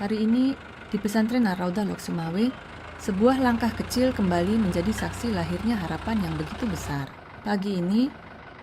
Hari ini di pesantren Ar-Raudhah Lok Sumawe, sebuah langkah kecil kembali menjadi saksi lahirnya harapan yang begitu besar. Pagi ini,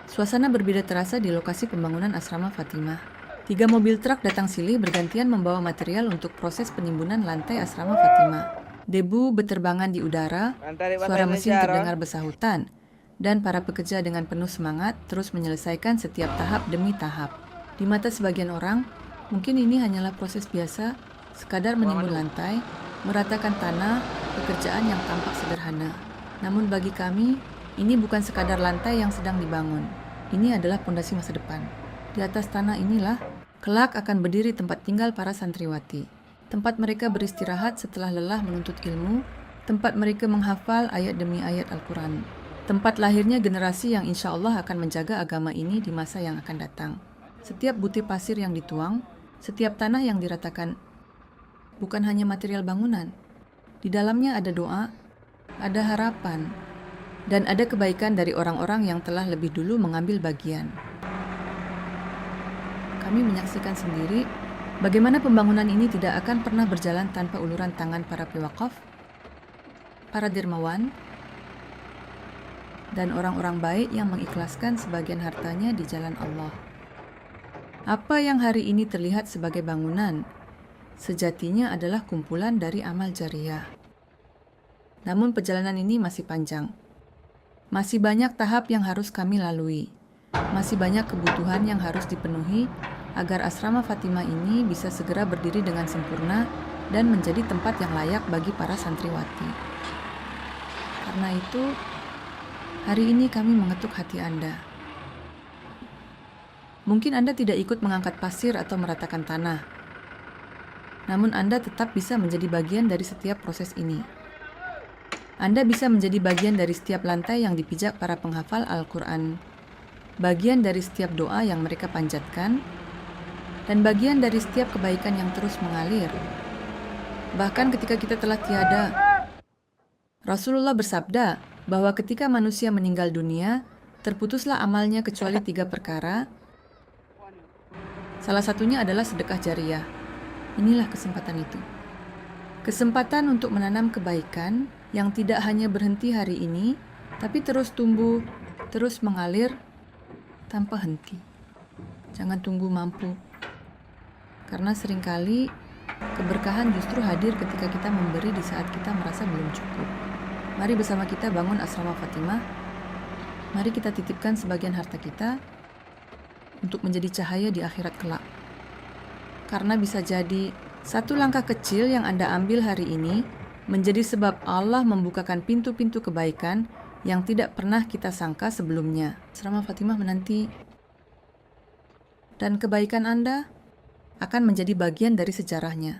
suasana berbeda terasa di lokasi pembangunan asrama Fatimah. 3 mobil truk datang silih bergantian membawa material untuk proses penimbunan lantai asrama Fatimah. Debu beterbangan di udara, suara mesin terdengar bersahutan, dan para pekerja dengan penuh semangat terus menyelesaikan setiap tahap demi tahap. Di mata sebagian orang, mungkin ini hanyalah proses biasa, sekadar menimbun lantai, meratakan tanah, pekerjaan yang tampak sederhana. Namun bagi kami, ini bukan sekadar lantai yang sedang dibangun. Ini adalah pondasi masa depan. Di atas tanah inilah, kelak akan berdiri tempat tinggal para santriwati. Tempat mereka beristirahat setelah lelah menuntut ilmu, tempat mereka menghafal ayat demi ayat Al-Quran. Tempat lahirnya generasi yang insya Allah akan menjaga agama ini di masa yang akan datang. Setiap butir pasir yang dituang, setiap tanah yang diratakan, bukan hanya material bangunan. Di dalamnya ada doa, ada harapan, dan ada kebaikan dari orang-orang yang telah lebih dulu mengambil bagian. Kami menyaksikan sendiri bagaimana pembangunan ini tidak akan pernah berjalan tanpa uluran tangan para pewakaf, para dermawan, dan orang-orang baik yang mengikhlaskan sebagian hartanya di jalan Allah. Apa yang hari ini terlihat sebagai bangunan, sejatinya adalah kumpulan dari amal jariah. Namun perjalanan ini masih panjang. Masih banyak tahap yang harus kami lalui. Masih banyak kebutuhan yang harus dipenuhi agar asrama Fatimah ini bisa segera berdiri dengan sempurna dan menjadi tempat yang layak bagi para santriwati. Karena itu, hari ini kami mengetuk hati Anda. Mungkin Anda tidak ikut mengangkat pasir atau meratakan tanah, namun Anda tetap bisa menjadi bagian dari setiap proses ini. Anda bisa menjadi bagian dari setiap lantai yang dipijak para penghafal Al-Quran, bagian dari setiap doa yang mereka panjatkan, dan bagian dari setiap kebaikan yang terus mengalir. Bahkan ketika kita telah tiada, Rasulullah bersabda bahwa ketika manusia meninggal dunia, terputuslah amalnya kecuali 3 perkara. Salah satunya adalah sedekah jariah. Inilah kesempatan itu. Kesempatan untuk menanam kebaikan yang tidak hanya berhenti hari ini, tapi terus tumbuh, terus mengalir tanpa henti. Jangan tunggu mampu. Karena seringkali keberkahan justru hadir ketika kita memberi di saat kita merasa belum cukup. Mari bersama kita bangun asrama Fatimah. Mari kita titipkan sebagian harta kita untuk menjadi cahaya di akhirat kelak. Karena bisa jadi satu langkah kecil yang Anda ambil hari ini menjadi sebab Allah membukakan pintu-pintu kebaikan yang tidak pernah kita sangka sebelumnya. Asrama Fatimah menanti, dan kebaikan Anda akan menjadi bagian dari sejarahnya.